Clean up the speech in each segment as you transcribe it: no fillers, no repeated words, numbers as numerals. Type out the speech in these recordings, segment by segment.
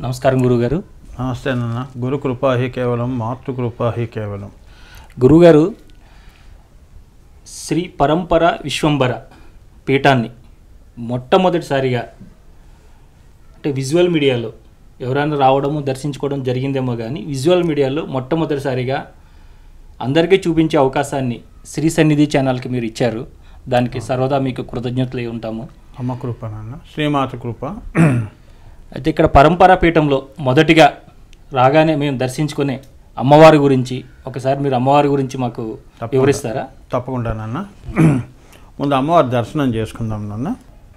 నమస్కారం గురుగారు. నమస్తే నాన్న. గురు కృపా హి కేవలం, మాతృకృపా హి కేవలం. గురుగారు, శ్రీ పరంపర విశ్వంబర పీఠాన్ని మొట్టమొదటిసారిగా అంటే విజువల్ మీడియాలో ఎవరైనా రావడము దర్శించుకోవడం జరిగిందేమో కానీ విజువల్ మీడియాలో మొట్టమొదటిసారిగా అందరికీ చూపించే అవకాశాన్ని శ్రీ సన్నిధి ఛానల్కి మీరు ఇచ్చారు. దానికి సర్వదా మీకు కృతజ్ఞతలు ఉంటాము. అమ్మ కృప నాన్న, శ్రీమాత కృప. అయితే ఇక్కడ పరంపరా పీఠంలో మొదటిగా రాగానే మేము దర్శించుకునే అమ్మవారి గురించి ఒకసారి మీరు అమ్మవారి గురించి మాకు వివరిస్తారా? తప్పకుండా నాన్న. ముందు అమ్మవారి దర్శనం చేసుకుందాం నాన్న.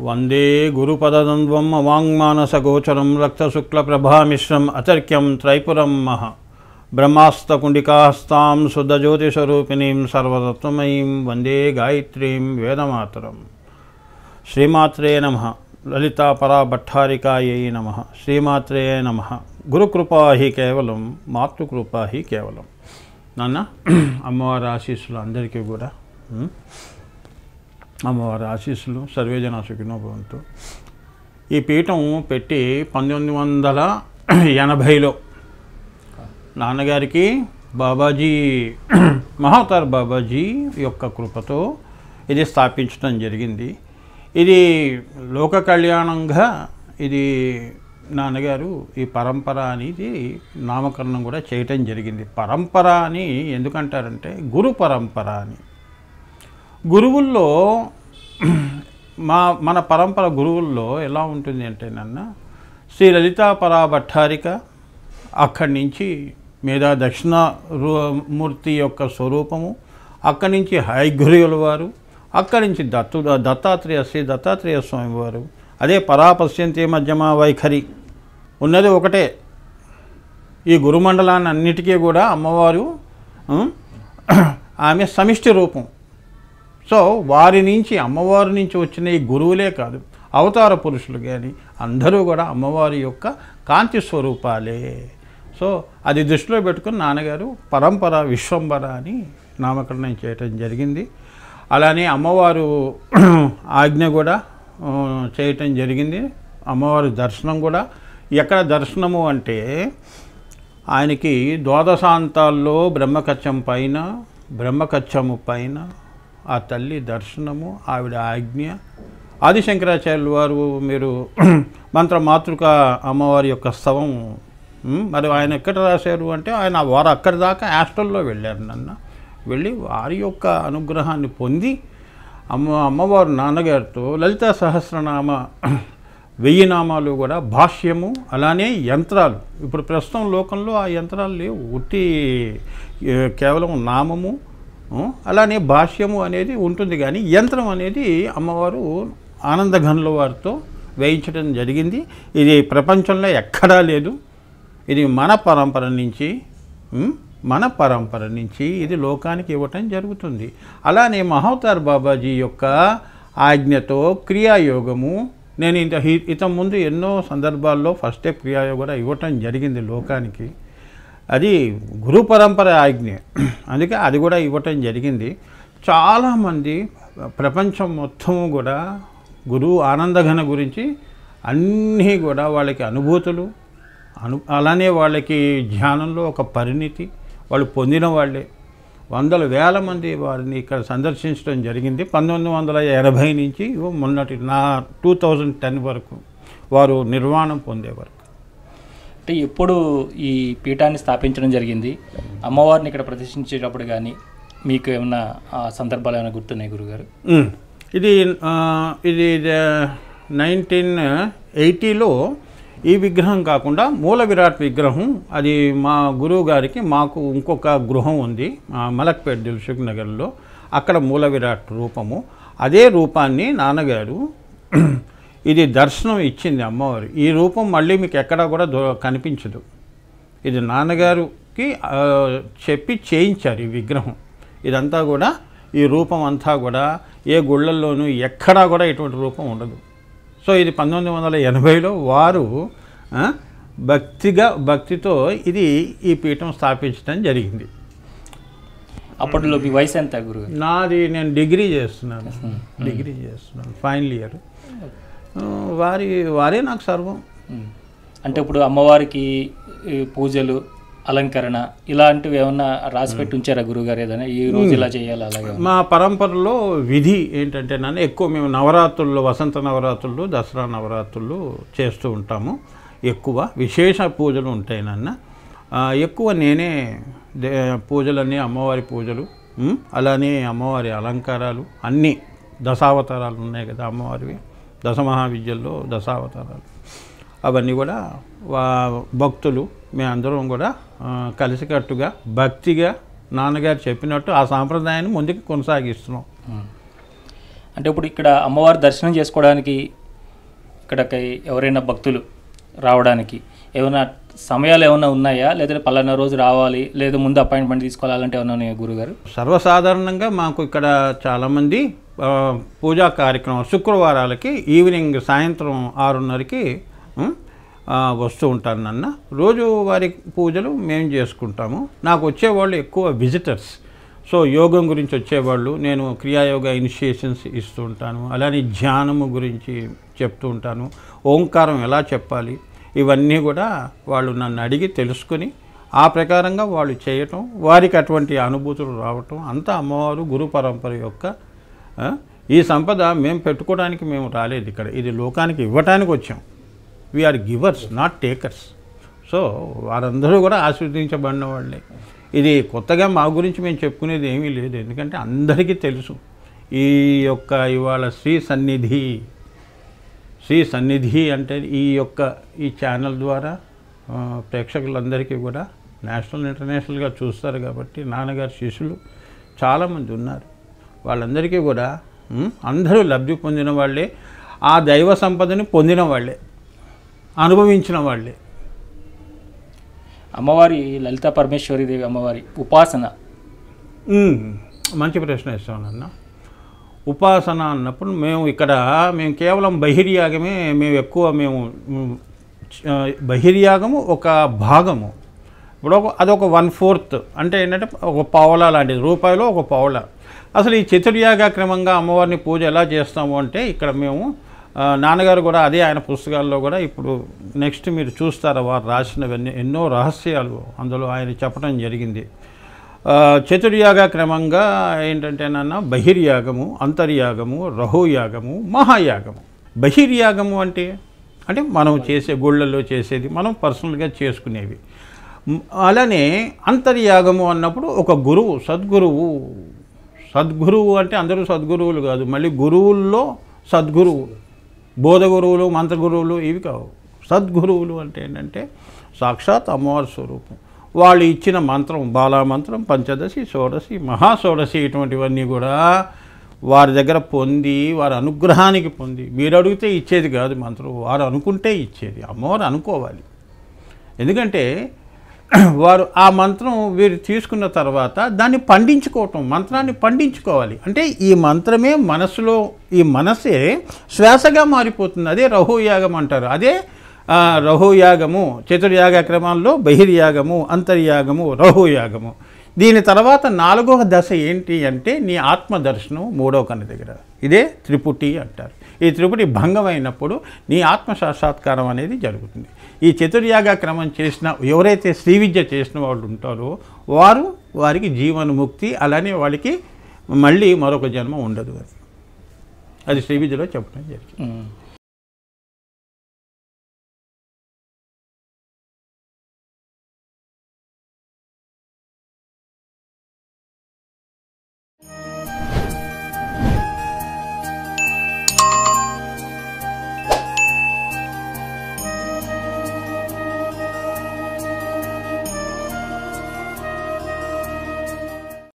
వందే గురుపదద్వంద్వం అవాంగ్మానస గోచరం రక్తశుక్ల ప్రభామిశ్రం అతర్క్యం త్రైపురం మహా బ్రహ్మాస్తకుండికాస్తాం శుద్ధజ్యోతిస్వరూపిణీం సర్వతత్వమయీం వందే గాయత్రీం వేదమాతరం. శ్రీమాత్రే నమః. లలితా పరా భట్టారికాయై నమః. శ్రీమాత్రే నమః. గురుకృపా హి కేవలం, మాతృకృపా హి కేవలం. నాన్న, అమ్మవారి ఆశీస్సులు అందరికీ కూడా. అమ్మవారి ఆశీస్సులు సర్వేజన సుఖినో భవంతు. ఈ పీఠం పెట్టి 1980లో నాన్నగారికి బాబాజీ మహావతార్ బాబాజీ యొక్క కృపతో ఇది స్థాపించడం జరిగింది. ఇది లోక కళ్యాణంగా ఇది నాన్నగారు ఈ పరంపర అనేది నామకరణం కూడా చేయటం జరిగింది. పరంపర అని ఎందుకంటారంటే గురు పరంపర అని. గురువుల్లో మన పరంపర గురువుల్లో ఎలా ఉంటుంది అంటే నాన్న, శ్రీ లలితా పరా భట్టారిక, అక్కడి నుంచి మేధా దక్షిణమూర్తి యొక్క స్వరూపము, అక్కడి నుంచి హయగ్రీవుల వారు, అక్కడి నుంచి దత్తాత్రేయ శ్రీ దత్తాత్రేయ స్వామి వారు, అదే పరాపశ్యంతి మధ్యమ వైఖరి ఉన్నది ఒకటే. ఈ గురుమండలాన్ని అన్నిటికీ కూడా అమ్మవారు ఆమె సమిష్టి రూపం. సో వారి నుంచి, అమ్మవారి నుంచి వచ్చిన ఈ గురువులే కాదు, అవతార పురుషులు కానీ అందరూ కూడా అమ్మవారి యొక్క కాంతి స్వరూపాలే. సో అది దృష్టిలో పెట్టుకుని నాన్నగారు పరంపర విశ్వంబర అని నామకరణం చేయటం జరిగింది. అలానే అమ్మవారు ఆజ్ఞ కూడా చేయటం జరిగింది. అమ్మవారి దర్శనం కూడా ఎక్కడ దర్శనము అంటే ఆయనకి ద్వాదశాంతాల్లో బ్రహ్మకచ్చము పైన ఆ తల్లి దర్శనము, ఆవిడ ఆజ్ఞ. ఆదిశంకరాచార్యులు వారు మీరు మంత్రమాతృక అమ్మవారి యొక్క స్తవం, మరి ఆయన ఎక్కడ రాశారు అంటే వారు అక్కడి దాకా హాస్టల్లో వెళ్ళారు నన్ను. వెళ్ళి వారి యొక్క అనుగ్రహాన్ని పొంది అమ్మవారు నాన్నగారితో లలితా సహస్రనామ 1000 నామాలు కూడా భాష్యము, అలానే యంత్రాలు. ఇప్పుడు ప్రస్తుతం లోకంలో ఆ యంత్రాలు లేవు, ఉట్టి కేవలం నామము, అలానే భాష్యము అనేది ఉంటుంది. కానీ యంత్రం అనేది అమ్మవారు ఆనందఘనుల వారితో వేయించడం జరిగింది. ఇది ప్రపంచంలో ఎక్కడా లేదు. ఇది మన పరంపర నుంచి ఇది లోకానికి ఇవ్వటం జరుగుతుంది. అలానే మహావతార్ బాబాజీ యొక్క ఆజ్ఞతో క్రియాయోగము, నేను ఇంతకుముందు ఎన్నో సందర్భాల్లో ఫస్ట్ స్టెప్ క్రియాయోగం కూడా ఇవ్వటం జరిగింది లోకానికి. అది గురు పరంపర ఆజ్ఞ, అందుకే అది కూడా ఇవ్వటం జరిగింది. చాలామంది ప్రపంచం మొత్తము కూడా గురువు ఆనందఘన గురించి అన్నీ కూడా వాళ్ళకి అనుభూతులు, అలానే వాళ్ళకి ధ్యానంలో ఒక పరిణితి వాళ్ళు పొందిన వాళ్ళే. వందల వేల మంది వారిని ఇక్కడ సందర్శించడం జరిగింది. 1980 నుంచి మొన్నటి 2010 వరకు వారు నిర్వాణం పొందే వరకు. అంటే ఎప్పుడు ఈ పీఠాన్ని స్థాపించడం జరిగింది, అమ్మవారిని ఇక్కడ ప్రదర్శించేటప్పుడు కానీ మీకు ఏమన్నా సందర్భాలు ఏమైనా గుర్తున్నాయి గురుగారు? ఇది 1980లో ఈ విగ్రహం కాకుండా మూల విరాట్ విగ్రహం, అది మా గురువు గారికి, మాకు ఇంకొక గృహం ఉంది మలక్పేట్ దిల్సుఖ్ నగర్లో, అక్కడ మూల విరాట్ రూపము. అదే రూపాన్ని నాన్నగారు ఇది దర్శనం ఇచ్చింది అమ్మవారు. ఈ రూపం మళ్ళీ మీకు ఎక్కడా కూడా కనిపించదు. ఇది నాన్నగారికి చెప్పి చేయించారు ఈ విగ్రహం. ఇదంతా కూడా ఈ రూపం అంతా కూడా ఏ గుళ్ళల్లోనూ ఎక్కడా కూడా ఇటువంటి రూపం ఉండదు. సో ఇది 1980లో వారు భక్తితో ఈ పీఠం స్థాపించడం జరిగింది. అప్పట్లో మీ వయసు ఎంత గురువు? నేను డిగ్రీ చేస్తున్నాను, ఫైనల్ ఇయర్. వారే నాకు సర్వం. అంటే ఇప్పుడు అమ్మవారికి ఈ పూజలు అలంకరణ ఇలాంటివి ఏమన్నా రాసి పెట్టి ఉంచారా గురుగారు? ఏదైనా ఈ రోజు ఇలా చేయాలి అలాగే? మా పరంపరలో విధి ఏంటంటే నన్ను ఎక్కువ మేము నవరాత్రుల్లో, వసంత నవరాత్రులు, దసరా నవరాత్రులు చేస్తూ ఉంటాము. ఎక్కువ విశేష పూజలు ఉంటాయి నాన్న. ఎక్కువ నేనే పూజలన్నీ అమ్మవారి పూజలు, అలానే అమ్మవారి అలంకారాలు అన్నీ దశావతారాలు ఉన్నాయి కదా అమ్మవారివి, దశమహావిద్యల్లో దశావతారాలు, అవన్నీ కూడా భక్తులు మేమందరం కూడా కలిసికట్టుగా భక్తిగా నాన్నగారు చెప్పినట్టు ఆ సాంప్రదాయాన్ని ముందుకు కొనసాగిస్తున్నాం. అంటే ఇప్పుడు ఇక్కడ అమ్మవారి దర్శనం చేసుకోవడానికి ఇక్కడికి ఎవరైనా భక్తులు రావడానికి ఏమైనా సమయాలు ఏమైనా ఉన్నాయా, లేదా పలానా రోజు రావాలి, లేదా ముందు అపాయింట్మెంట్ తీసుకోవాలి, అలాంటి ఏమైనా ఉన్నాయా గురుగారు? సర్వసాధారణంగా మాకు ఇక్కడ చాలామంది పూజా కార్యక్రమం శుక్రవారాలకి ఈవినింగ్ సాయంత్రం 6:30కి వస్తూ ఉంటారు నాన్న. రోజు వారి పూజలు మేము చేసుకుంటాము. నాకు వచ్చేవాళ్ళు ఎక్కువ విజిటర్స్. సో యోగం గురించి వచ్చేవాళ్ళు, నేను క్రియాయోగ ఇనిషియేషన్స్ ఇస్తూ ఉంటాను. అలానే ధ్యానము గురించి చెప్తూ ఉంటాను. ఓంకారం ఎలా చెప్పాలి ఇవన్నీ కూడా వాళ్ళు నన్ను అడిగి తెలుసుకొని ఆ ప్రకారంగా వాళ్ళు చేయటం, వారికి అటువంటి అనుభూతులు రావటం, అంతా అమ్మవారు గురు పరంపర యొక్క ఈ సంపద మేము పెట్టుకోవడానికి మేము రాలేదు ఇక్కడ, ఇది లోకానికి ఇవ్వటానికి వచ్చాం. We are givers not takers. So వారందరూ కూడా ఆశీర్వదించబడిన వాళ్ళే. ఇది కొత్తగా మా గురించి మేము చెప్పుకునేది ఏమీ లేదు, ఎందుకంటే అందరికీ తెలుసు ఈ యొక్క ఇవాళ శ్రీ సన్నిధి అంటే ఈ ఛానల్ ద్వారా ప్రేక్షకులందరికీ కూడా నేషనల్ ఇంటర్నేషనల్గా చూస్తారు కాబట్టి నాన్నగారి శిష్యులు చాలామంది ఉన్నారు. వాళ్ళందరికీ కూడా అందరూ లబ్ధి పొందిన వాళ్ళే, ఆ దైవ సంపదని పొందిన వాళ్ళే, అనుభవించిన వాళ్ళే. అమ్మవారి లలితా పరమేశ్వరీదేవి అమ్మవారి ఉపాసన మంచి ప్రశ్న ఇస్తామన్న. ఉపాసన అన్నప్పుడు మేము కేవలం బహిర్యాగమే మేము బహిర్యాగము ఒక భాగము. ఇప్పుడు అదొక 1/4 అంటే ఏంటంటే ఒక పావలా లాంటిది, రూపాయిలో ఒక పావలా. అసలు ఈ చతుర్యాగ క్రమంగా అమ్మవారిని పూజ ఎలా చేస్తాము అంటే ఇక్కడ మేము నాన్నగారు కూడా అదే ఆయన పుస్తకాల్లో కూడా ఇప్పుడు నెక్స్ట్ మీరు చూస్తారా వారు రాసినవన్నీ ఎన్నో రహస్యాలు అందులో ఆయన చెప్పడం జరిగింది. చతుర్యాగ క్రమంగా ఏంటంటే నాన్న బహిర్యాగము, అంతర్యాగము, రహోయాగము, మహాయాగము. బహిర్యాగము అంటే మనం చేసే గుళ్ళల్లో చేసేది, మనం పర్సనల్గా చేసుకునేవి. అలానే అంతర్యాగము అన్నప్పుడు ఒక గురువు, సద్గురువు అంటే అందరూ సద్గురువులు కాదు, మళ్ళీ గురువుల్లో సద్గురువు, బోధ గురువులు, మంత్ర గురువులు ఇవి కావు. సద్గురువులు అంటే ఏంటంటే సాక్షాత్ అమ్మవారి స్వరూపం. వాళ్ళు ఇచ్చిన మంత్రం, బాలామంత్రం, పంచదశి, షోడశి, మహాషోడశి ఇటువంటివన్నీ కూడా వారి దగ్గర పొంది, వారి అనుగ్రహానికి పొంది, మీరు అడిగితే ఇచ్చేది కాదు మంత్రం, వారు అనుకుంటే ఇచ్చేది. అమ్మవారు అనుకోవాలి. ఎందుకంటే వారు ఆ మంత్రం వీరు తీసుకున్న తర్వాత దాన్ని పండించుకోవటం, మంత్రాన్ని పండించుకోవాలి. అంటే ఈ మంత్రమే మనస్సులో, ఈ మనసే శ్వాసగా మారిపోతుంది. అదే రహోయాగం అంటారు. అదే రహోయాగము. చతుర్యాగ క్రమాల్లో బహిర్యాగము, అంతర్యాగము, రహోయాగము. దీని తర్వాత 4వ దశ ఏంటి అంటే నీ ఆత్మదర్శనం 3వ కన్ను దగ్గర. ఇదే త్రిపుటి అంటారు. ఈ త్రిపుటి భంగమైనప్పుడు నీ ఆత్మ సాక్షాత్కారం అనేది జరుగుతుంది. ఈ చతుర్యాగ క్రమం చేసిన ఎవరైతే శ్రీ విద్య చేసిన వాళ్ళు ఉంటారో వారికి జీవన్ముక్తి, అలానే వాళ్ళకి మళ్ళీ మరొక జన్మ ఉండదు. అది శ్రీ విద్యలో చెప్పడం జరిగింది.